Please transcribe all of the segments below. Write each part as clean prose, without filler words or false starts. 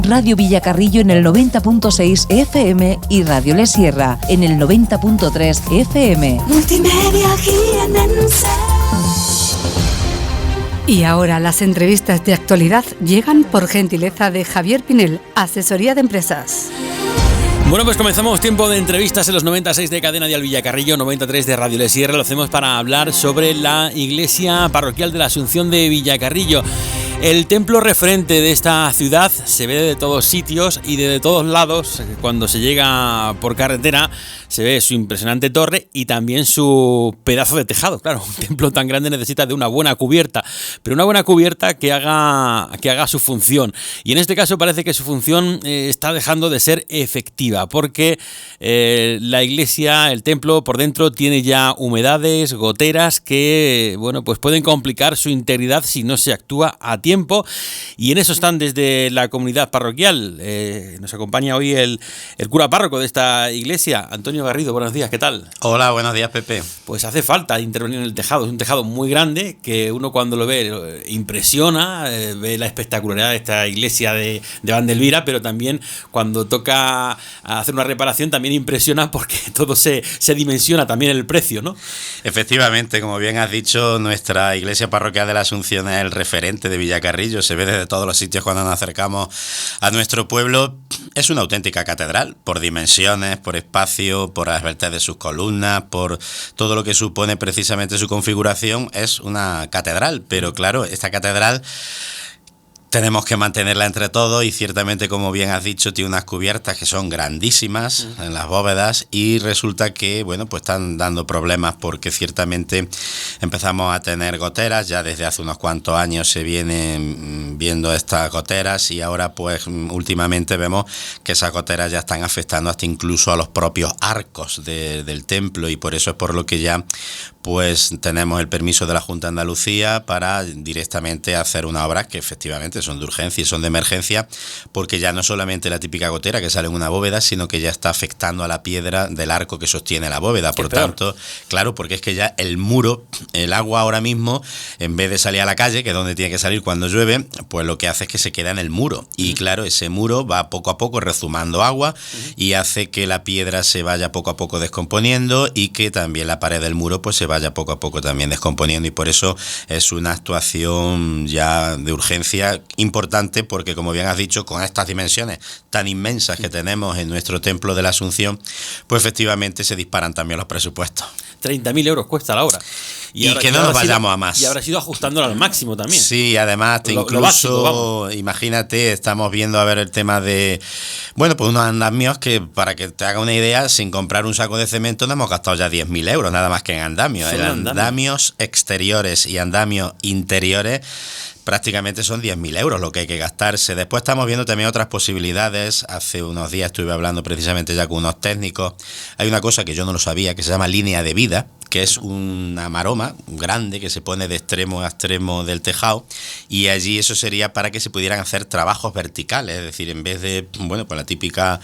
Radio Villacarrillo en el 90.6 FM y Radio Le Sierra en el 90.3 FM. Multimedia Jienense. Y ahora las entrevistas de actualidad llegan por gentileza de Javier Pinel, Asesoría de Empresas. Bueno, pues comenzamos tiempo de entrevistas en los 96 de Cadena Dial Villacarrillo, 93 de Radio Le Sierra. Lo hacemos para hablar sobre la iglesia parroquial de la Asunción de Villacarrillo. El templo referente de esta ciudad se ve de todos sitios y de todos lados. Cuando se llega por carretera se ve su impresionante torre y también su pedazo de tejado. Claro, un templo tan grande necesita de una buena cubierta, pero una buena cubierta que haga su función. Y en este caso parece que su función está dejando de ser efectiva, porque la iglesia, el templo por dentro tiene ya humedades, goteras que, bueno, pues pueden complicar su integridad si no se actúa a tiempo. Y en eso están desde la comunidad parroquial. Nos acompaña hoy el cura párroco de esta iglesia, Antonio Garrido. Buenos días, ¿qué tal? Hola, buenos días, Pepe. Pues hace falta intervenir en el tejado. Es un tejado muy grande que uno cuando lo ve impresiona, ve la espectacularidad de esta iglesia de Vandelvira, pero también cuando toca hacer una reparación también impresiona porque todo se dimensiona también el precio, ¿no? Efectivamente, como bien has dicho, nuestra iglesia parroquial de la Asunción es el referente de Villacarrillo. Se ve desde todos los sitios cuando nos acercamos a nuestro pueblo. Es una auténtica catedral, por dimensiones, por espacio, por las vertes de sus columnas, por todo lo que supone precisamente su configuración. Es una catedral, pero claro, esta catedral tenemos que mantenerla entre todos y ciertamente, como bien has dicho, tiene unas cubiertas que son grandísimas en las bóvedas y resulta que, bueno, pues están dando problemas porque ciertamente empezamos a tener goteras. Ya desde hace unos cuantos años se vienen viendo estas goteras y ahora pues últimamente vemos que esas goteras ya están afectando hasta incluso a los propios arcos del templo y por eso es por lo que ya pues tenemos el permiso de la Junta de Andalucía para directamente hacer una obra que efectivamente son de urgencia y son de emergencia, porque ya no solamente la típica gotera que sale en una bóveda, sino que ya está afectando a la piedra del arco que sostiene la bóveda. Por tanto, claro, porque es que ya el muro, el agua ahora mismo, en vez de salir a la calle, que es donde tiene que salir cuando llueve, pues lo que hace es que se queda en el muro. Y claro, ese muro va poco a poco rezumando agua y hace que la piedra se vaya poco a poco descomponiendo y que también la pared del muro pues se vaya poco a poco también descomponiendo, y por eso es una actuación ya de urgencia importante, porque como bien has dicho, con estas dimensiones tan inmensas que tenemos en nuestro templo de la Asunción, pues efectivamente se disparan también los presupuestos. 30.000 euros cuesta la obra. Y que no nos vayamos a más. Y habrá sido ajustándolo al máximo también. Sí, además incluso, básico, imagínate, estamos viendo a ver el tema de, bueno, pues unos andamios que, para que te haga una idea, sin comprar un saco de cemento nos hemos gastado ya 10.000 euros, nada más que en andamios. Andamios exteriores y andamios interiores prácticamente son 10.000 euros lo que hay que gastarse. Después estamos viendo también otras posibilidades. Hace unos días estuve hablando precisamente ya con unos técnicos. Hay una cosa que yo no lo sabía, que se llama línea de vida, que es una maroma grande que se pone de extremo a extremo del tejado, y allí eso sería para que se pudieran hacer trabajos verticales, es decir, en vez de, bueno, pues la típica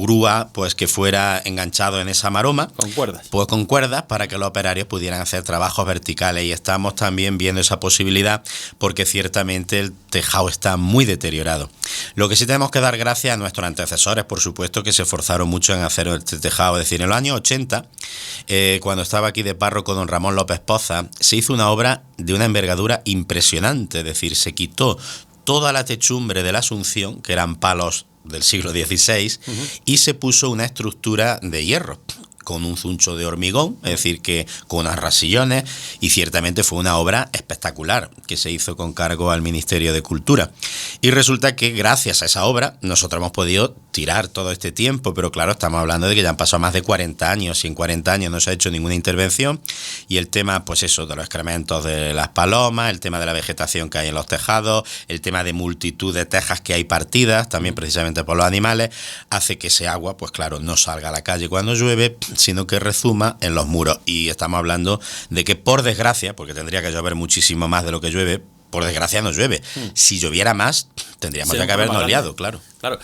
grúa, pues que fuera enganchado en esa maroma, con cuerdas. Pues con cuerdas, para que los operarios pudieran hacer trabajos verticales, y estamos también viendo esa posibilidad porque ciertamente el tejado está muy deteriorado. Lo que sí tenemos que dar gracias a nuestros antecesores, por supuesto, que se esforzaron mucho en hacer este tejado. Es decir, en los años 80, cuando estaba aquí de párroco don Ramón López Poza, se hizo una obra de una envergadura impresionante. Es decir, se quitó toda la techumbre de la Asunción, que eran palos del siglo XVI, y se puso una estructura de hierro con un zuncho de hormigón, es decir, que con unas rasillones, y ciertamente fue una obra espectacular que se hizo con cargo al Ministerio de Cultura. Y resulta que gracias a esa obra nosotros hemos podido tirar todo este tiempo, pero claro, estamos hablando de que ya han pasado más de 40 años y en 40 años no se ha hecho ninguna intervención, y el tema, pues eso, de los excrementos de las palomas, el tema de la vegetación que hay en los tejados, el tema de multitud de tejas que hay partidas, también precisamente por los animales, hace que ese agua, pues claro, no salga a la calle cuando llueve, sino que rezuma en los muros. Y estamos hablando de que, por desgracia, porque tendría que llover muchísimo más de lo que llueve, por desgracia no llueve. Si lloviera más, tendríamos ya que habernos liado, claro. Claro,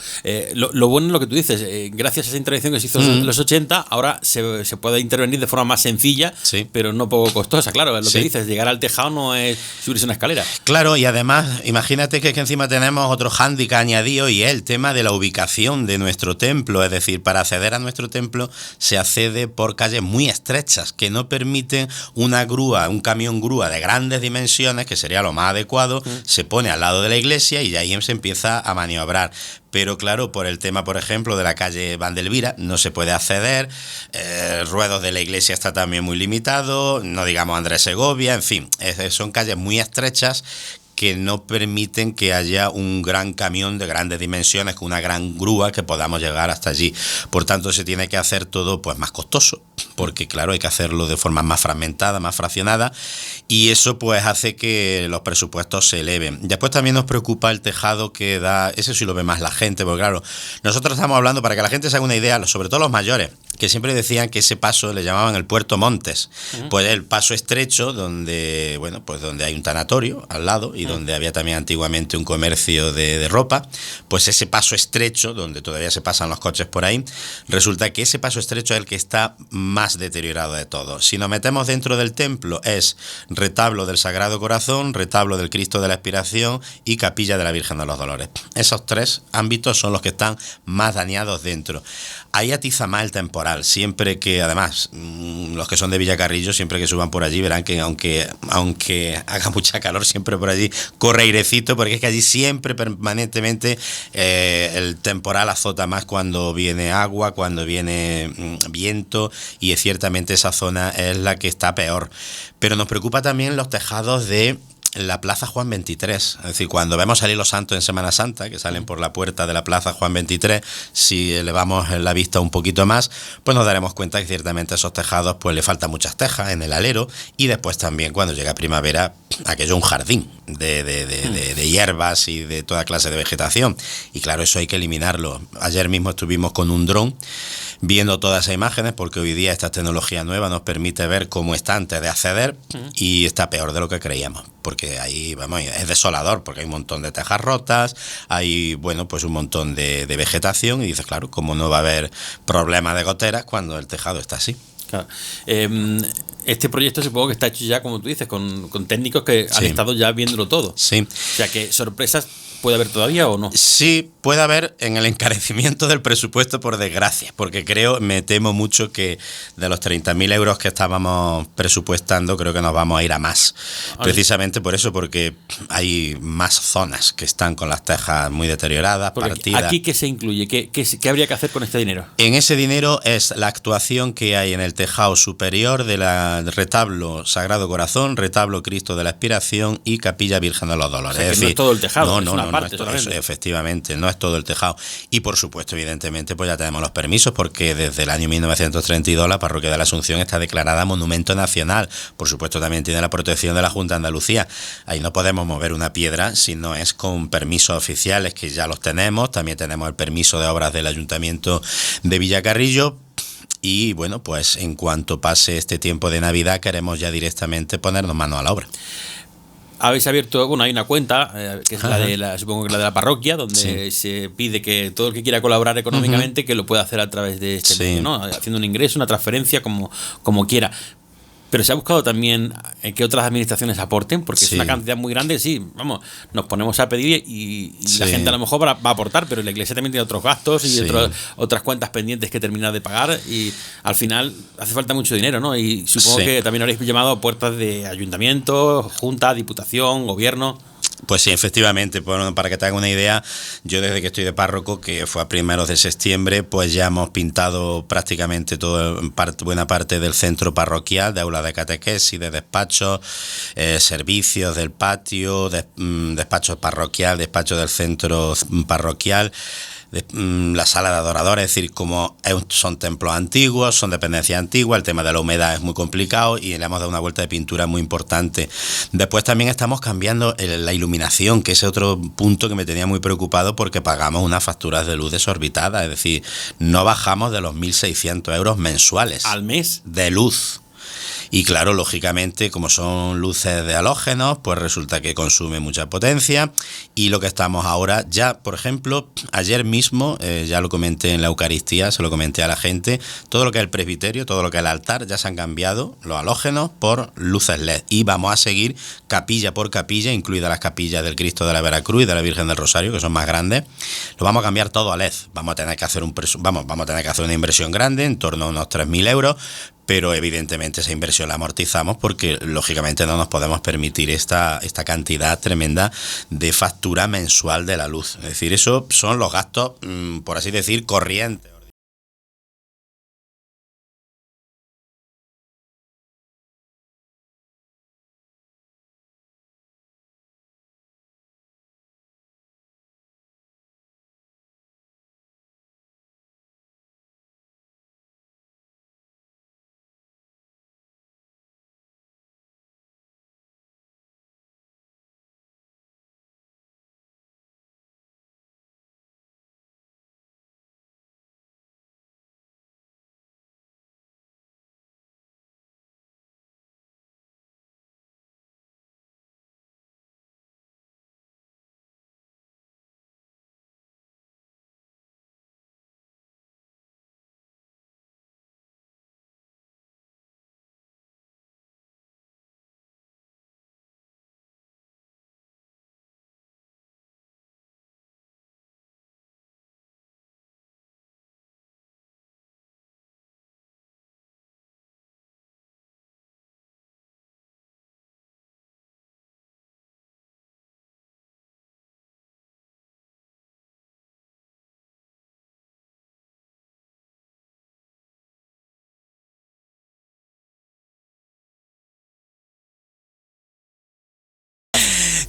lo bueno es lo que tú dices, gracias a esa intervención que se hizo en los 80, ahora se puede intervenir de forma más sencilla, pero no poco costosa, claro, es lo que dices, llegar al tejado no es subirse una escalera. Claro, y además, imagínate que encima tenemos otro hándicap añadido y es el tema de la ubicación de nuestro templo, es decir, para acceder a nuestro templo se accede por calles muy estrechas que no permiten una grúa, un camión grúa de grandes dimensiones, que sería lo más adecuado, se pone al lado de la iglesia y ahí se empieza a maniobrar. Pero claro, por el tema, por ejemplo, de la calle Vandelvira, no se puede acceder, Ruedos de la Iglesia está también muy limitado, no digamos Andrés Segovia, en fin, son calles muy estrechas que no permiten que haya un gran camión de grandes dimensiones con una gran grúa que podamos llegar hasta allí. Por tanto, se tiene que hacer todo pues más costoso, porque claro, hay que hacerlo de forma más fragmentada, más fraccionada, y eso pues hace que los presupuestos se eleven. Después también nos preocupa el tejado que da, ese sí lo ve más la gente, porque claro, nosotros estamos hablando, para que la gente se haga una idea, sobre todo los mayores, que siempre decían que ese paso le llamaban el Puerto Montes, pues el paso estrecho donde, bueno, pues donde hay un tanatorio al lado y donde había también antiguamente un comercio de ropa, pues ese paso estrecho, donde todavía se pasan los coches por ahí, resulta que ese paso estrecho es el que está más deteriorado de todo. Si nos metemos dentro del templo, es retablo del Sagrado Corazón, retablo del Cristo de la Expiración y capilla de la Virgen de los Dolores. Esos tres ámbitos son los que están más dañados dentro. Ahí atiza más el temporal, siempre que, además, los que son de Villacarrillo, siempre que suban por allí, verán que aunque haga mucha calor, siempre por allí corre airecito, porque es que allí siempre, permanentemente, el temporal azota más cuando viene agua, cuando viene viento, y ciertamente esa zona es la que está peor. Pero nos preocupa también los tejados de la Plaza Juan 23, es decir, cuando vemos salir los santos en Semana Santa, que salen por la puerta de la Plaza Juan 23, si elevamos la vista un poquito más, pues nos daremos cuenta que ciertamente a esos tejados pues le faltan muchas tejas en el alero, y después también cuando llega primavera, aquello es un jardín de hierbas y de toda clase de vegetación, y claro, eso hay que eliminarlo. Ayer mismo estuvimos con un dron viendo todas esas imágenes, porque hoy día esta tecnología nueva nos permite ver cómo está antes de acceder, y está peor de lo que creíamos, porque ahí, vamos, es desolador, porque hay un montón de tejas rotas, hay, bueno, pues un montón de vegetación, y dices, claro, ¿cómo no va a haber problema de goteras cuando el tejado está así? Claro. Este proyecto supongo que está hecho ya, como tú dices, con técnicos que han estado ya viéndolo todo. Sí. O sea, que sorpresas ¿puede haber todavía o no? Sí, puede haber en el encarecimiento del presupuesto, por desgracia, porque me temo mucho que de los 30.000 euros que estábamos presupuestando, creo que nos vamos a ir a más. Precisamente por eso, porque hay más zonas que están con las tejas muy deterioradas, porque partidas. ¿Aquí qué se incluye? ¿Qué habría que hacer con este dinero? En ese dinero es la actuación que hay en el tejado superior del retablo Sagrado Corazón, retablo Cristo de la Expiración y capilla Virgen de los Dolores. O sea, que no es todo el tejado, no, efectivamente, no es todo el tejado. Y por supuesto, evidentemente, pues ya tenemos los permisos, porque desde el año 1932 la Parroquia de la Asunción está declarada Monumento Nacional. Por supuesto, también tiene la protección de la Junta de Andalucía. Ahí no podemos mover una piedra si no es con permisos oficiales, que ya los tenemos. También tenemos el permiso de obras del Ayuntamiento de Villacarrillo. Y bueno, pues en cuanto pase este tiempo de Navidad, queremos ya directamente ponernos manos a la obra. Habéis abierto, bueno, hay una cuenta, que es supongo que la de la parroquia, donde se pide que todo el que quiera colaborar económicamente, que lo pueda hacer a través de este medio, ¿no? Haciendo un ingreso, una transferencia, como quiera. Pero se ha buscado también que otras administraciones aporten, porque es una cantidad muy grande. Sí, vamos, nos ponemos a pedir y la gente a lo mejor va a aportar, pero la Iglesia también tiene otros gastos y otras cuentas pendientes que terminar de pagar, y al final hace falta mucho dinero, ¿no? Y supongo que también habréis llamado a puertas de ayuntamiento, junta, diputación, gobierno. Pues sí, efectivamente, bueno, para que te haga una idea, yo desde que estoy de párroco, que fue a primeros de septiembre, pues ya hemos pintado prácticamente buena parte del centro parroquial, de aula de catequesis, de despachos, servicios del patio, despacho parroquial, despacho del centro parroquial, la sala de adoradores. Es decir, como son templos antiguos, son dependencias antiguas, el tema de la humedad es muy complicado y le hemos dado una vuelta de pintura muy importante. Después también estamos cambiando la iluminación, que es otro punto que me tenía muy preocupado, porque pagamos unas facturas de luz desorbitadas, es decir, no bajamos de los 1.600 euros mensuales. ¿Al mes? De luz. Y claro, lógicamente, como son luces de halógenos, pues resulta que consume mucha potencia. Y lo que estamos ahora, ya por ejemplo, ayer mismo, ya lo comenté en la Eucaristía, se lo comenté a la gente, todo lo que es el presbiterio, todo lo que es el altar, ya se han cambiado los halógenos por luces LED. Y vamos a seguir capilla por capilla, incluidas las capillas del Cristo de la Veracruz y de la Virgen del Rosario, que son más grandes, lo vamos a cambiar todo a LED. Vamos a tener que hacer una inversión grande, en torno a unos 3.000 euros, pero evidentemente esa inversión la amortizamos porque lógicamente no nos podemos permitir esta cantidad tremenda de factura mensual de la luz. Es decir, esos son los gastos, por así decir, corrientes.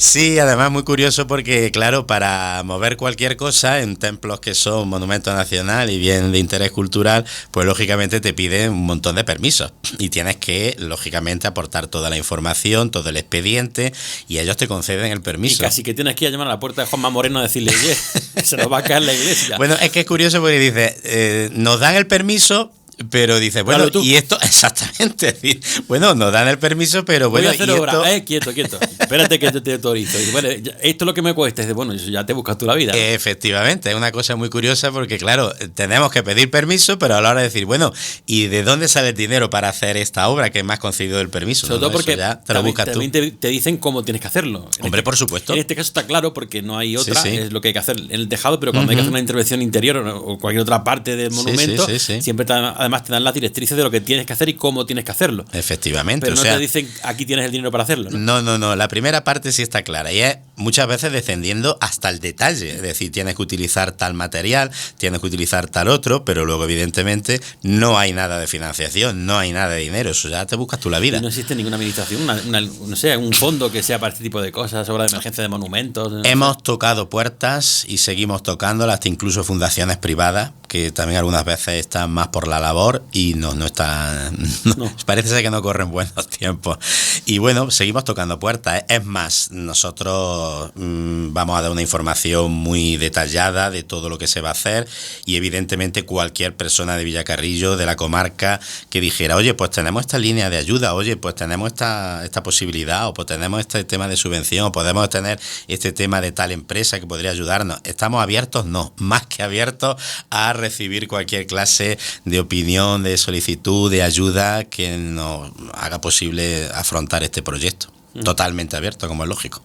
Sí, además muy curioso porque, claro, para mover cualquier cosa en templos que son monumento nacional y bien de interés cultural, pues lógicamente te piden un montón de permisos y tienes que, lógicamente, aportar toda la información, todo el expediente y ellos te conceden el permiso. Y casi que tienes que ir a llamar a la puerta de Juanma Moreno a decirle, oye, se nos va a caer la iglesia. Bueno, es que es curioso porque dice, nos dan el permiso, pero dice, bueno, claro, y esto, exactamente, es decir, bueno, nos dan el permiso, pero bueno, voy a hacer y obra. esto... Quieto, espérate que yo te autorizo. Y bueno, esto es lo que me cuesta. Dice, bueno, ya te buscas tú la vida, ¿no? Efectivamente, es una cosa muy curiosa porque, claro, tenemos que pedir permiso, pero a la hora de decir, bueno, ¿y de dónde sale el dinero para hacer esta obra que me has concedido el permiso? Sobre todo porque ya te lo buscas tú. También te dicen cómo tienes que hacerlo. Hombre, por supuesto. En este caso está claro porque no hay otra, Sí. es lo que hay que hacer en el tejado, pero cuando hay que hacer una intervención interior o cualquier otra parte del monumento, siempre además te dan las directrices de lo que tienes que hacer y cómo tienes que hacerlo. Efectivamente. Pero no te dicen, aquí tienes el dinero para hacerlo, ¿no? No. La primera parte sí está clara y es muchas veces descendiendo hasta el detalle. Es decir, tienes que utilizar tal material, tienes que utilizar tal otro, pero luego, evidentemente, no hay nada de financiación, no hay nada de dinero. Eso ya te buscas tú la vida. Y no existe ninguna administración, no sé, un fondo que sea para este tipo de cosas, obra de emergencia de monumentos. Hemos tocado puertas y seguimos tocándolas, hasta incluso fundaciones privadas, que también algunas veces están más por la labor y no están... No. Parece ser que no corren buenos tiempos. Y bueno, seguimos tocando puertas. Es más, nosotros vamos a dar una información muy detallada de todo lo que se va a hacer y evidentemente cualquier persona de Villacarrillo, de la comarca, que dijera, oye, pues tenemos esta línea de ayuda, oye, pues tenemos esta posibilidad, o pues tenemos este tema de subvención, o podemos tener este tema de tal empresa que podría ayudarnos. ¿Estamos abiertos? No, más que abiertos a recibir cualquier clase de opinión, de solicitud, de ayuda que nos haga posible afrontar este proyecto. Totalmente abierto, como es lógico.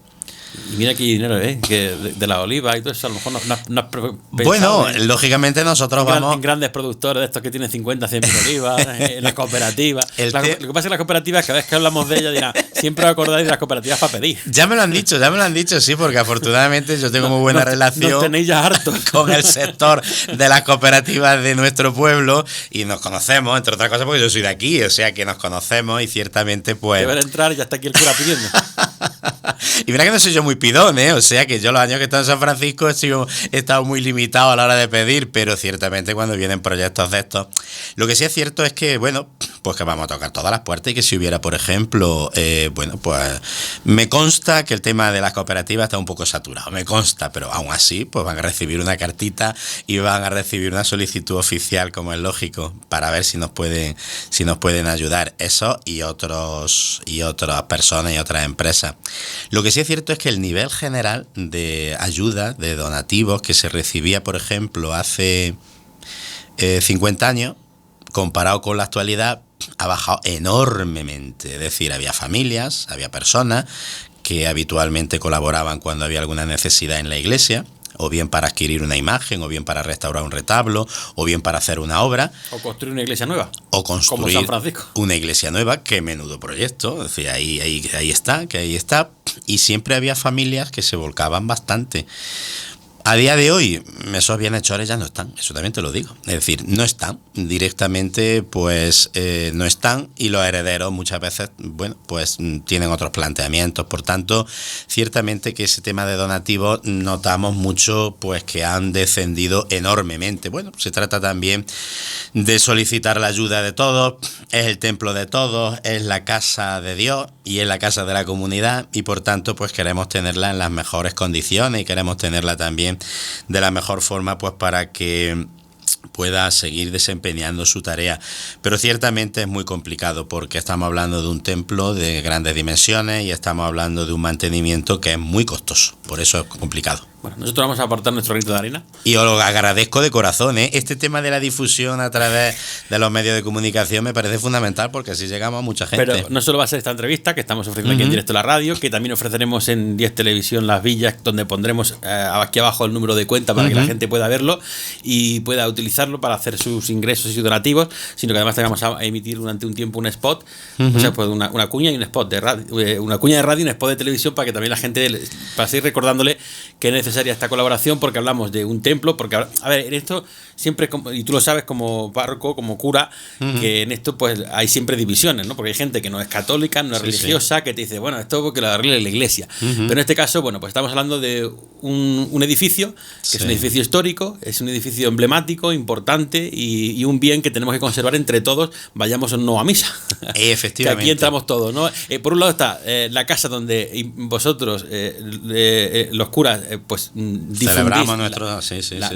Y mira qué dinero, que de la oliva y todo eso, a lo mejor no has bueno, lógicamente nosotros vamos... En grandes productores de estos que tienen 50, 100 mil olivas, en las cooperativas. Lo que pasa es que las cooperativas, cada vez que hablamos de ellas, dirán, siempre os acordáis de las cooperativas para pedir. Ya me lo han dicho, sí, porque afortunadamente yo tengo muy buena relación nos tenéis ya hartos con el sector de las cooperativas de nuestro pueblo y nos conocemos, entre otras cosas porque yo soy de aquí, o sea que nos conocemos y ciertamente pues... Deben entrar y ya está aquí el cura pidiendo. Y mira que no soy yo muy pidón, ¿eh? O sea que yo los años que he estado en San Francisco he estado muy limitado a la hora de pedir, pero ciertamente cuando vienen proyectos de estos, lo que sí es cierto es que, bueno, pues que vamos a tocar todas las puertas y que si hubiera, por ejemplo, bueno, pues me consta que el tema de las cooperativas está un poco saturado, me consta, pero aún así, pues van a recibir una cartita y van a recibir una solicitud oficial, como es lógico, para ver si nos pueden ayudar eso y otras personas y otras empresas. Lo que sí es cierto es que el nivel general de ayuda, de donativos que se recibía, por ejemplo, hace 50 años, comparado con la actualidad, ha bajado enormemente. Es decir, había familias, había personas que habitualmente colaboraban cuando había alguna necesidad en la iglesia, o bien para adquirir una imagen, o bien para restaurar un retablo, o bien para hacer una obra. O construir una iglesia nueva. O construir como San Francisco. Una iglesia nueva, que menudo proyecto. Es decir, ahí está. Y siempre había familias que se volcaban bastante. A día de hoy, esos bienhechores ya no están, eso también te lo digo. Es decir, no están directamente, pues no están, y los herederos muchas veces, bueno, pues tienen otros planteamientos. Por tanto, ciertamente que ese tema de donativos notamos mucho, pues que han descendido enormemente. Bueno, se trata también de solicitar la ayuda de todos, es el templo de todos, es la casa de Dios y es la casa de la comunidad, y por tanto, pues queremos tenerla en las mejores condiciones y queremos tenerla también de la mejor forma, pues para que pueda seguir desempeñando su tarea. Pero ciertamente es muy complicado porque estamos hablando de un templo de grandes dimensiones y estamos hablando de un mantenimiento que es muy costoso, por eso es complicado. Bueno, nosotros vamos a aportar nuestro granito de arena. Y os lo agradezco de corazón, ¿eh? Este tema de la difusión a través de los medios de comunicación me parece fundamental porque así llegamos a mucha gente. Pero no solo va a ser esta entrevista que estamos ofreciendo aquí en directo en la radio, que también ofreceremos en 10 Televisión Las Villas, donde pondremos aquí abajo el número de cuenta para que la gente pueda verlo y pueda utilizarlo para hacer sus ingresos y sus donativos, sino que además tengamos a emitir durante un tiempo un spot, o sea, pues una cuña y un spot de radio, una cuña de radio y un spot de televisión para que también la gente, para seguir recordándole que es necesaria esta colaboración, porque hablamos de un templo, porque a ver, en esto siempre, y tú lo sabes como párroco, como cura, que en esto pues hay siempre divisiones, ¿no? Porque hay gente que no es católica, no es religiosa, que te dice, bueno, esto porque lo arregla la iglesia. Pero en este caso, bueno, pues estamos hablando de un edificio, que es un edificio histórico, es un edificio emblemático, importante y un bien que tenemos que conservar entre todos, vayamos o no a misa. Efectivamente. Que aquí entramos todos, ¿no? Por un lado está la casa donde vosotros, los curas, pues celebramos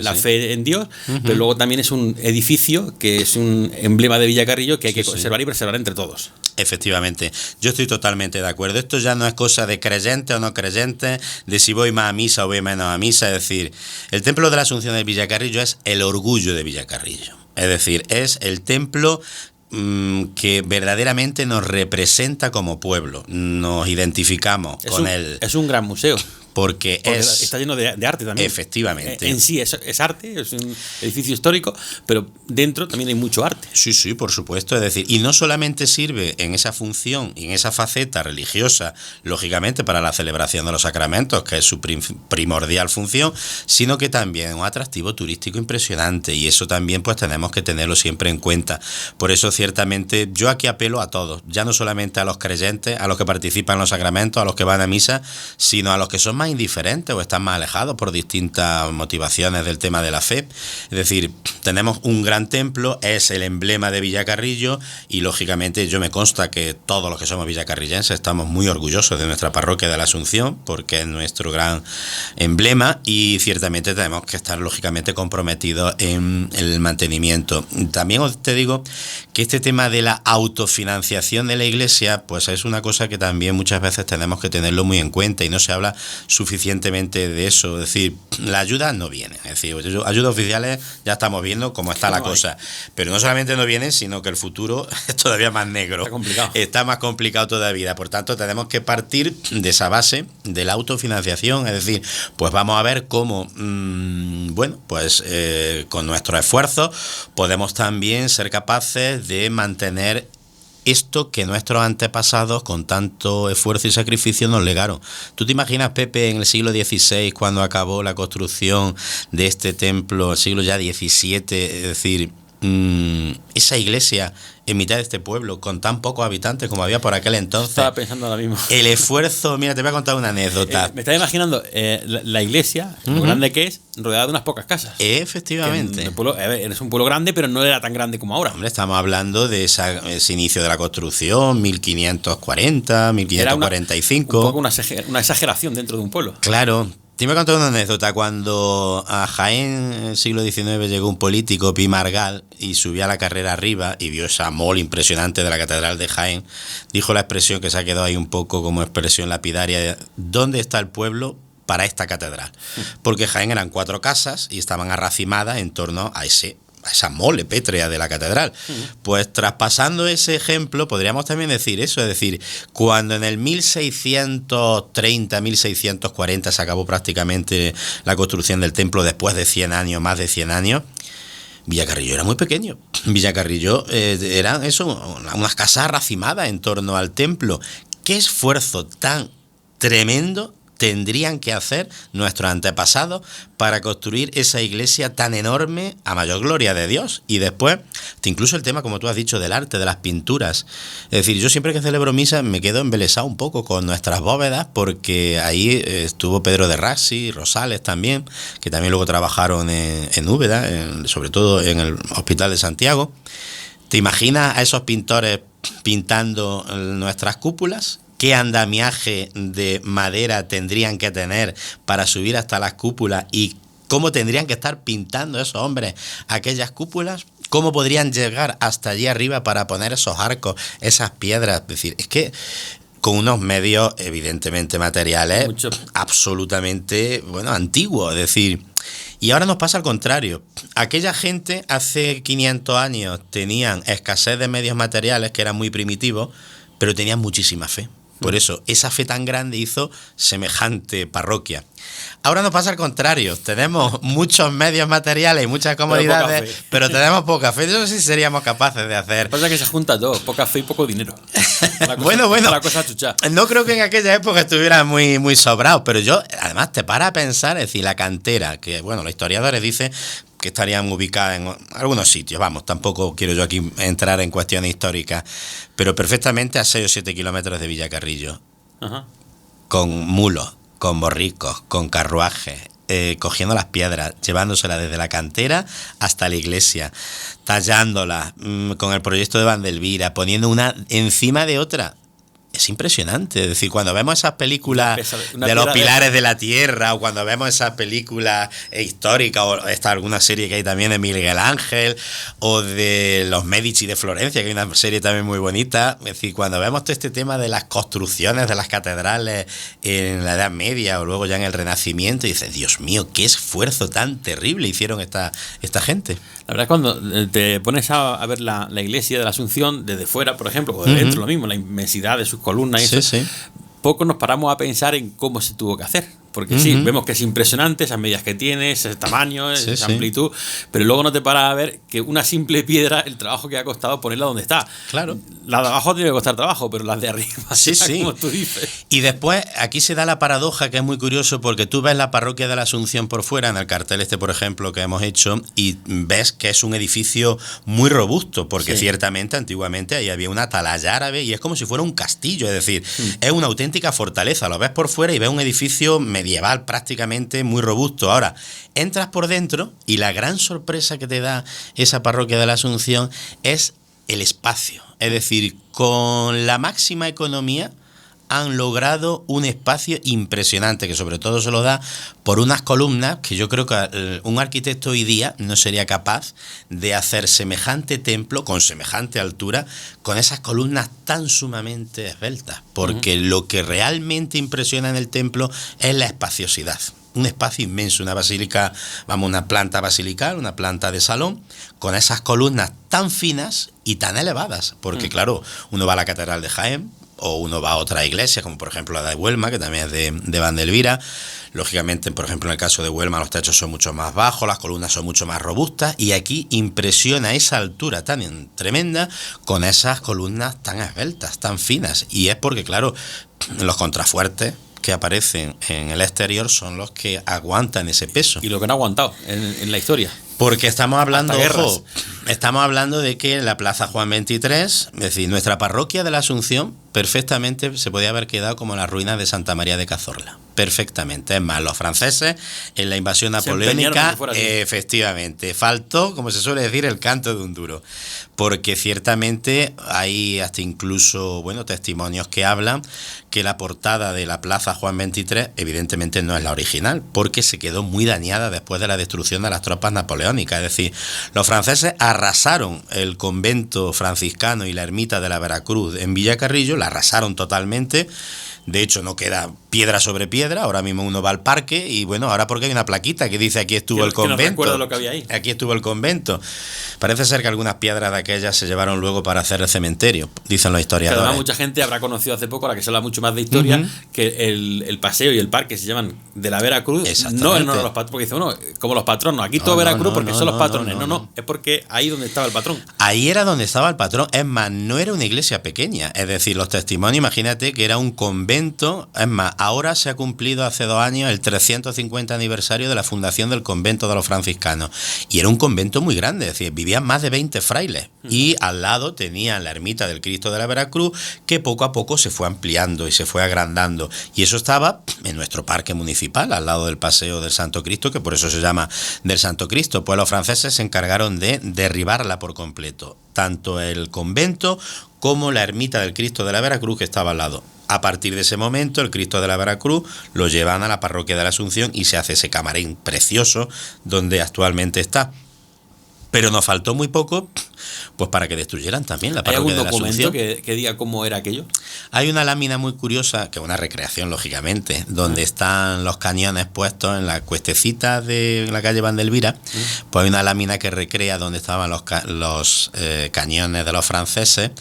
la fe en Dios, pero luego también es un edificio que es un emblema de Villacarrillo que hay que conservar y preservar entre todos. Efectivamente, yo estoy totalmente de acuerdo. Esto ya no es cosa de creyente o no creyente, de si voy más a misa o voy menos a misa. Es decir, el Templo de la Asunción de Villacarrillo es el orgullo de Villacarrillo. Es decir, es el templo que verdaderamente nos representa como pueblo. Nos identificamos con él. Es un gran museo. Porque está lleno de arte también. Efectivamente. En sí es arte, es un edificio histórico, pero dentro también hay mucho arte. Sí, por supuesto. Es decir, y no solamente sirve en esa función y en esa faceta religiosa, lógicamente para la celebración de los sacramentos, que es su primordial función, sino que también es un atractivo turístico impresionante, y eso también pues tenemos que tenerlo siempre en cuenta. Por eso ciertamente yo aquí apelo a todos, ya no solamente a los creyentes, a los que participan en los sacramentos, a los que van a misa, sino a los que son más indiferentes o están más alejados por distintas motivaciones del tema de la fe. Es decir, tenemos un gran templo, es el emblema de Villacarrillo, y lógicamente yo me consta que todos los que somos villacarrillenses estamos muy orgullosos de nuestra parroquia de la Asunción, porque es nuestro gran emblema, y ciertamente tenemos que estar lógicamente comprometidos en el mantenimiento. También os te digo que este tema de la autofinanciación de la iglesia pues es una cosa que también muchas veces tenemos que tenerlo muy en cuenta, y no se habla suficientemente de eso. Es decir, la ayuda no viene. Es decir, ayudas oficiales ya estamos viendo cómo está la cosa. Pero no solamente no vienen, sino que el futuro es todavía más negro. Está complicado. Está más complicado todavía. Por tanto, tenemos que partir de esa base de la autofinanciación. Es decir, pues vamos a ver cómo, bueno, pues con nuestros esfuerzos podemos también ser capaces de mantener esto que nuestros antepasados con tanto esfuerzo y sacrificio nos legaron. ¿Tú te imaginas, Pepe, en el siglo XVI, cuando acabó la construcción de este templo, el siglo ya XVII, es decir, esa iglesia en mitad de este pueblo, con tan pocos habitantes como había por aquel entonces. Estaba pensando ahora mismo. El esfuerzo, mira, te voy a contar una anécdota. Me estaba imaginando la iglesia, lo grande que es, rodeada de unas pocas casas. Efectivamente. El pueblo, es un pueblo grande, pero no era tan grande como ahora. Hombre, estamos hablando de ese inicio de la construcción, 1540, 1545. Un poco una exageración dentro de un pueblo. Claro. Te iba a contar una anécdota. Cuando a Jaén, en el siglo XIX, llegó un político, Pi Margall, y subió a la carrera arriba y vio esa mole impresionante de la Catedral de Jaén, dijo la expresión que se ha quedado ahí un poco como expresión lapidaria: ¿dónde está el pueblo para esta catedral? Porque Jaén eran 4 casas y estaban arracimadas en torno a esa mole pétrea de la catedral. Pues traspasando ese ejemplo, podríamos también decir eso, es decir, cuando en el 1630, 1640 se acabó prácticamente la construcción del templo después de 100 años, más de 100 años, Villacarrillo era muy pequeño. Villacarrillo eran unas casas arracimadas en torno al templo. ¿Qué esfuerzo tan tremendo tendrían que hacer nuestros antepasados para construir esa iglesia tan enorme a mayor gloria de Dios? Y después, incluso el tema, como tú has dicho, del arte, de las pinturas. Es decir, yo siempre que celebro misa me quedo embelesado un poco con nuestras bóvedas, porque ahí estuvo Pedro de Rassi, Rosales también, que también luego trabajaron en Úbeda, sobre todo en el Hospital de Santiago. ¿Te imaginas a esos pintores pintando nuestras cúpulas? ¿Qué andamiaje de madera tendrían que tener para subir hasta las cúpulas? ¿Y cómo tendrían que estar pintando esos hombres aquellas cúpulas? ¿Cómo podrían llegar hasta allí arriba para poner esos arcos, esas piedras? Es decir, es que con unos medios evidentemente materiales absolutamente, antiguos. Es decir, y ahora nos pasa al contrario. Aquella gente hace 500 años tenían escasez de medios materiales, que eran muy primitivos, pero tenían muchísima fe. Por eso, esa fe tan grande hizo semejante parroquia. Ahora nos pasa al contrario. Tenemos muchos medios materiales y muchas comodidades, pero tenemos poca fe. Eso sí seríamos capaces de hacer. Lo que pasa es que se junta todo, poca fe y poco dinero. Bueno. La cosa chucha. No creo que en aquella época estuviera muy, muy sobrado, pero yo, además, te para a pensar, es decir, la cantera, que los historiadores dicen que estarían ubicadas en algunos sitios. Vamos, tampoco quiero yo aquí entrar en cuestiones históricas, pero perfectamente a 6 o 7 kilómetros de Villacarrillo. Ajá. Con mulos, con borricos, con carruajes, cogiendo las piedras, llevándoselas desde la cantera hasta la iglesia, tallándolas, con el proyecto de Vandelvira, poniendo una encima de otra. Es impresionante. Es decir, cuando vemos esas películas de los pilares de la tierra, o cuando vemos esas películas históricas, o alguna serie que hay también de Miguel Ángel, o de los Medici de Florencia, que hay una serie también muy bonita. Es decir, cuando vemos todo este tema de las construcciones de las catedrales en la Edad Media o luego ya en el Renacimiento, y dices, Dios mío, qué esfuerzo tan terrible hicieron esta gente. La verdad es cuando te pones a ver la iglesia de la Asunción desde fuera, por ejemplo, o de dentro, lo mismo, la inmensidad de sus columnas y eso, poco nos paramos a pensar en cómo se tuvo que hacer. Porque sí, vemos que es impresionante esas medidas que tiene, ese tamaño, esa amplitud, pero luego no te paras a ver que una simple piedra, el trabajo que ha costado ponerla donde está. Claro. La de abajo tiene que costar trabajo, pero las de arriba, como tú dices. Y después, aquí se da la paradoja, que es muy curioso, porque tú ves la parroquia de la Asunción por fuera, en el cartel por ejemplo, que hemos hecho, y ves que es un edificio muy robusto, porque ciertamente, antiguamente, ahí había una atalaya árabe, y es como si fuera un castillo, es decir, es una auténtica fortaleza. Lo ves por fuera y ves un edificio medieval prácticamente muy robusto. Ahora, entras por dentro y la gran sorpresa que te da esa parroquia de la Asunción es el espacio. Es decir, con la máxima economía han logrado un espacio impresionante, que sobre todo se lo da por unas columnas que yo creo que un arquitecto hoy día no sería capaz de hacer semejante templo con semejante altura, con esas columnas tan sumamente esbeltas, porque lo que realmente impresiona en el templo es la espaciosidad. Un espacio inmenso, una basílica, una planta basilical, una planta de salón, con esas columnas tan finas y tan elevadas, porque claro, uno va a la Catedral de Jaén, o uno va a otra iglesia, como por ejemplo la de Huelma, que también es de Vandelvira. Lógicamente, por ejemplo, en el caso de Huelma, los techos son mucho más bajos, las columnas son mucho más robustas, y aquí impresiona esa altura tan tremenda con esas columnas tan esbeltas, tan finas. Y es porque, claro, los contrafuertes que aparecen en el exterior son los que aguantan ese peso. Y lo que han aguantado en la historia. Porque estamos hablando, ojo, estamos hablando de que en la Plaza Juan 23, es decir, nuestra parroquia de la Asunción, perfectamente se podía haber quedado como las ruinas de Santa María de Cazorla. Perfectamente. Es más, los franceses en la invasión napoleónica, efectivamente, faltó, como se suele decir, el canto de un duro. Porque ciertamente hay hasta incluso, bueno, testimonios que hablan que la portada de la Plaza Juan 23 evidentemente no es la original, porque se quedó muy dañada después de la destrucción de las tropas napoleónicas. Es decir, los franceses arrasaron el convento franciscano y la ermita de la Veracruz en Villacarrillo, la arrasaron totalmente. De hecho, no queda piedra sobre piedra. Ahora mismo uno va al parque y, bueno, ahora porque hay una plaquita que dice aquí estuvo el convento. No recuerdo lo que había ahí. Aquí estuvo el convento. Parece ser que algunas piedras de aquellas se llevaron luego para hacer el cementerio, dicen los historiadores. Además, mucha gente habrá conocido hace poco, ahora que se habla mucho más de historia, que el paseo y el parque se llaman de la Veracruz. No en honor a los patronos, porque dice uno, como los patronos, aquí todo Veracruz porque son los patrones. No, es porque ahí donde estaba el patrón. Ahí era donde estaba el patrón. Es más, no era una iglesia pequeña. Es decir, los testimonios, imagínate que era un convento. Es más, ahora se ha cumplido hace 2 años el 350 aniversario de la fundación del convento de los franciscanos. Y era un convento muy grande, es decir, vivían más de 20 frailes. Y al lado tenían la ermita del Cristo de la Veracruz, que poco a poco se fue ampliando y se fue agrandando. Y eso estaba en nuestro parque municipal, al lado del Paseo del Santo Cristo, que por eso se llama del Santo Cristo. Pues los franceses se encargaron de derribarla por completo, tanto el convento como la ermita del Cristo de la Veracruz, que estaba al lado. A partir de ese momento, el Cristo de la Veracruz lo llevan a la parroquia de la Asunción y se hace ese camarín precioso donde actualmente está. Pero nos faltó muy poco pues para que destruyeran también la parroquia de la Asunción. ¿Hay algún documento que diga cómo era aquello? Hay una lámina muy curiosa, que es una recreación, lógicamente, donde están los cañones puestos en la cuestecita de la calle Vandelvira. Pues hay una lámina que recrea donde estaban los cañones de los franceses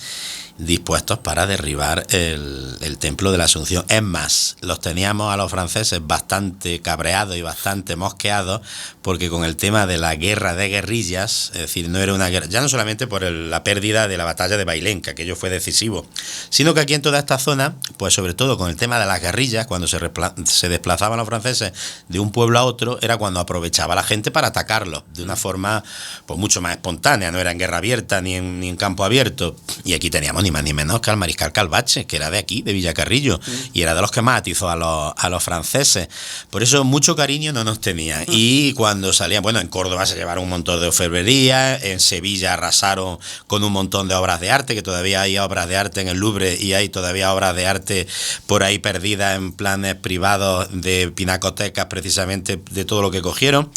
dispuestos para derribar el templo de la Asunción. Es más, los teníamos a los franceses bastante cabreados y bastante mosqueados, porque con el tema de la guerra de guerrillas, es decir, no era una guerra, ya no solamente por la pérdida de la batalla de Bailén, que aquello fue decisivo, sino que aquí en toda esta zona, pues sobre todo con el tema de las guerrillas, cuando se desplazaban los franceses de un pueblo a otro, era cuando aprovechaba la gente para atacarlos de una forma pues mucho más espontánea, no era en guerra abierta ni en campo abierto. Y aquí teníamos ni más ni menos que al mariscal Calvache, que era de aquí, de Villacarrillo, y era de los que más atizó a los franceses. Por eso mucho cariño no nos tenía. Y cuando salían, bueno, en Córdoba se llevaron un montón de orfebrería, en Sevilla arrasaron con un montón de obras de arte, que todavía hay obras de arte en el Louvre y hay todavía obras de arte por ahí perdidas en planes privados de pinacotecas, precisamente de todo lo que cogieron.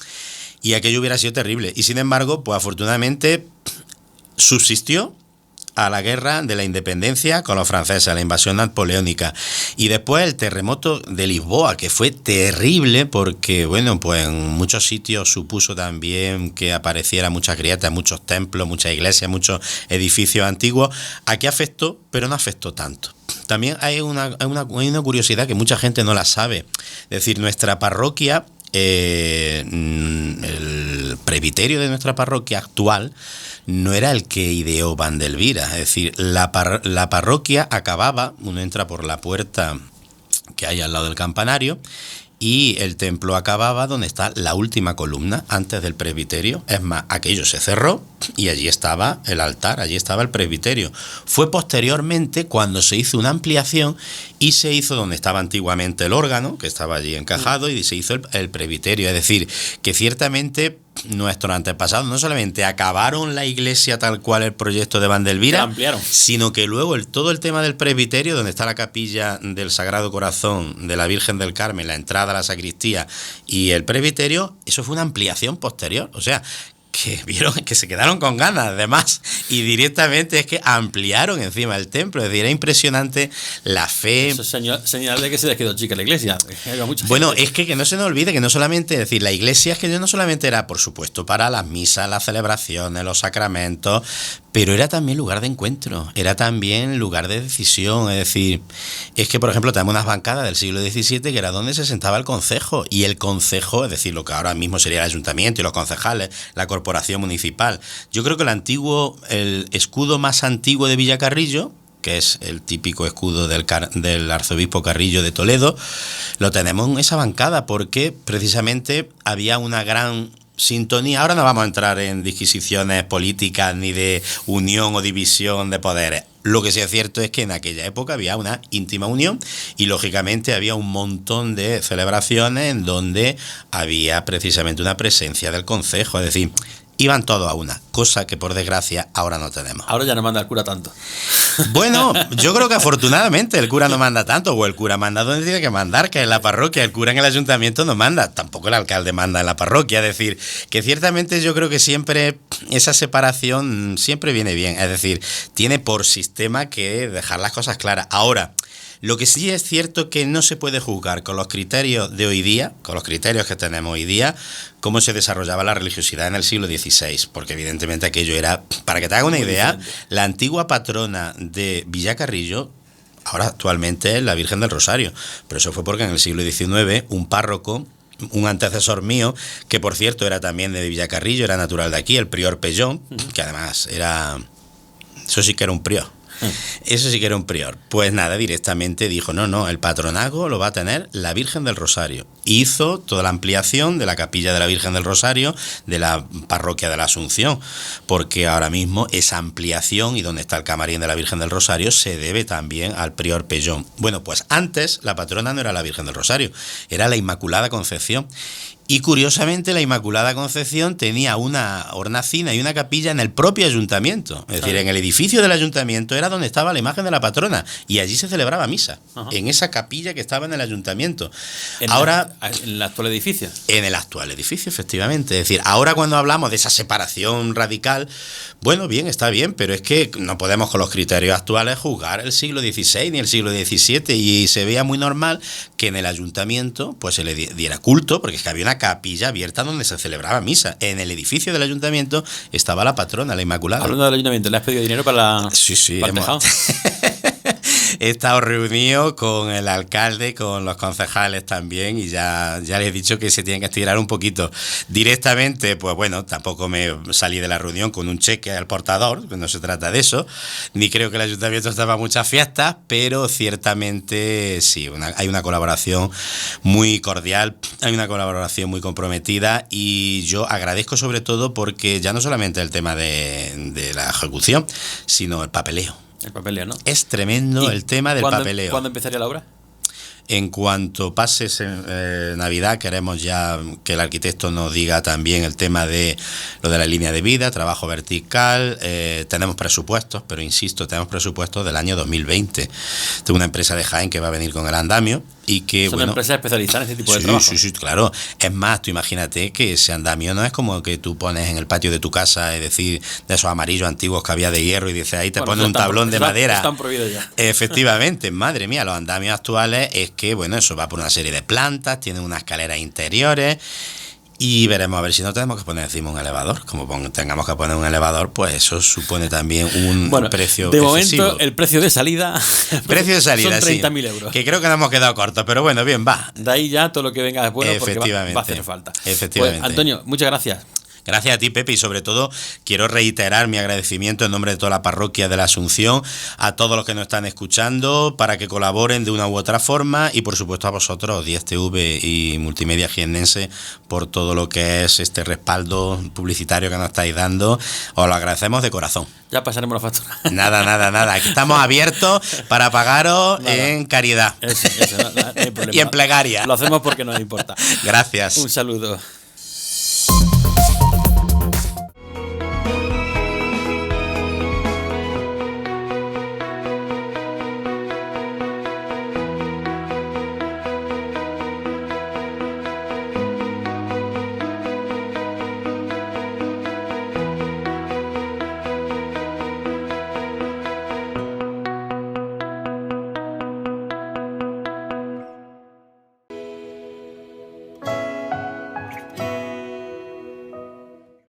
Y aquello hubiera sido terrible. Y sin embargo, pues afortunadamente subsistió a la guerra de la independencia con los franceses, a la invasión napoleónica. Y después el terremoto de Lisboa, que fue terrible porque, bueno, pues en muchos sitios supuso también que apareciera muchas grietas, muchos templos, muchas iglesias, muchos edificios antiguos. Aquí afectó, pero no afectó tanto. También hay una curiosidad que mucha gente no la sabe. Es decir, nuestra parroquia, el presbiterio de nuestra parroquia actual no era el que ideó Vandelvira. Es decir, la parroquia acababa, uno entra por la puerta que hay al lado del campanario, y el templo acababa donde está la última columna antes del presbiterio. Es más, aquello se cerró y allí estaba el altar, allí estaba el presbiterio. Fue posteriormente cuando se hizo una ampliación y se hizo donde estaba antiguamente el órgano, que estaba allí encajado, y se hizo el presbiterio. Es decir, que ciertamente nuestros antepasados no solamente acabaron la iglesia tal cual el proyecto de Vandelvira, sino que luego todo el tema del presbiterio, donde está la capilla del Sagrado Corazón de la Virgen del Carmen, la entrada a la sacristía y el presbiterio, eso fue una ampliación posterior. O sea, que vieron que se quedaron con ganas de más y directamente es que ampliaron encima el templo. Es decir, era impresionante la fe. Eso es señal de que se les quedó chica la iglesia. Bueno, es que no se nos olvide que no solamente, es decir, la iglesia es que no solamente era, por supuesto, para las misas, las celebraciones, los sacramentos, pero era también lugar de encuentro, era también lugar de decisión. Es decir, es que, por ejemplo, tenemos unas bancadas del siglo XVII que era donde se sentaba el concejo, y el concejo, es decir, lo que ahora mismo sería el ayuntamiento y los concejales, la corporación municipal. Yo creo que el escudo más antiguo de Villacarrillo, que es el típico escudo del arzobispo Carrillo de Toledo, lo tenemos en esa bancada porque precisamente había una gran sintonía. Ahora no vamos a entrar en disquisiciones políticas ni de unión o división de poderes. Lo que sí es cierto es que en aquella época había una íntima unión y lógicamente había un montón de celebraciones en donde había precisamente una presencia del concejo, es decir, iban todos a una, cosa que por desgracia ahora no tenemos. Ahora ya no manda el cura tanto. Bueno, yo creo que afortunadamente el cura no manda tanto, o el cura manda donde tiene que mandar, que es en la parroquia. El cura en el ayuntamiento no manda, tampoco el alcalde manda en la parroquia. Es decir, que ciertamente yo creo que siempre esa separación siempre viene bien. Es decir, tiene por sistema que dejar las cosas claras. Ahora, lo que sí es cierto que no se puede juzgar con los criterios de hoy día, con los criterios que tenemos hoy día, cómo se desarrollaba la religiosidad en el siglo XVI, porque evidentemente aquello era, para que te haga una idea, la antigua patrona de Villacarrillo, ahora actualmente es la Virgen del Rosario, pero eso fue porque en el siglo XIX un párroco, un antecesor mío, que por cierto era también de Villacarrillo, era natural de aquí, el prior Pellón, que además era, eso sí que era un prior. Eso sí que era un prior. Pues nada, directamente dijo, no, el patronazgo lo va a tener la Virgen del Rosario. Hizo toda la ampliación de la capilla de la Virgen del Rosario de la parroquia de la Asunción, porque ahora mismo esa ampliación y donde está el camarín de la Virgen del Rosario se debe también al prior Pellón. Bueno, pues antes la patrona no era la Virgen del Rosario, era la Inmaculada Concepción. Y curiosamente la Inmaculada Concepción tenía una hornacina y una capilla en el propio ayuntamiento. Es decir, en el edificio del ayuntamiento era donde estaba la imagen de la patrona y allí se celebraba misa. Ajá. En esa capilla que estaba en el ayuntamiento. ¿En En el actual edificio, efectivamente. Es decir, ahora cuando hablamos de esa separación radical, bueno, bien, está bien, pero es que no podemos con los criterios actuales juzgar el siglo XVI ni el siglo XVII, y se veía muy normal que en el ayuntamiento pues se le diera culto, porque es que había una capilla abierta donde se celebraba misa. En el edificio del ayuntamiento estaba la patrona, la Inmaculada. Hablando del ayuntamiento, ¿le has pedido dinero para la sí, para el tejado? He estado reunido con el alcalde, con los concejales también, y ya les he dicho que se tienen que estirar un poquito. Directamente, pues bueno, tampoco me salí de la reunión con un cheque al portador, no se trata de eso, ni creo que el ayuntamiento estaba a muchas fiestas, pero ciertamente sí, hay una colaboración muy cordial, hay una colaboración muy comprometida, y yo agradezco sobre todo porque ya no solamente el tema de la ejecución, sino el papeleo. El papeleo, ¿no? Es tremendo el tema del papeleo. ¿Cuándo empezaría la obra? En cuanto pase Navidad, queremos ya que el arquitecto nos diga también el tema de lo de la línea de vida, trabajo vertical. Tenemos presupuestos, pero insisto, tenemos presupuestos del año 2020. Tengo una empresa de Jaén que va a venir con el andamio y que... Son empresas especializadas en este tipo de trabajo. Sí, claro. Es más, tú imagínate que ese andamio no es como que tú pones en el patio de tu casa, es decir, de esos amarillos antiguos que había de hierro, y dices, ahí te pones un tablón de madera. Están prohibidos ya. Efectivamente, madre mía, los andamios actuales es que, bueno, eso va por una serie de plantas, tiene unas escaleras interiores, y veremos a ver si no tenemos que poner encima un elevador. Como tengamos que poner un elevador, pues eso supone también un precio de excesivo. Momento, el precio de salida son 30.000 euros. Que creo que nos hemos quedado cortos, pero bueno, bien, va. De ahí ya todo lo que venga después, porque va a hacer falta. Efectivamente. Pues, Antonio, muchas gracias. Gracias a ti, Pepe, y sobre todo quiero reiterar mi agradecimiento en nombre de toda la parroquia de la Asunción a todos los que nos están escuchando para que colaboren de una u otra forma, y por supuesto a vosotros, 10TV y Multimedia Jiennense, por todo lo que es este respaldo publicitario que nos estáis dando. Os lo agradecemos de corazón. Ya pasaremos la factura. Nada. Aquí estamos abiertos para pagaros en caridad. Eso, no hay problema. Y en plegaria. Lo hacemos porque nos importa. Gracias. Un saludo.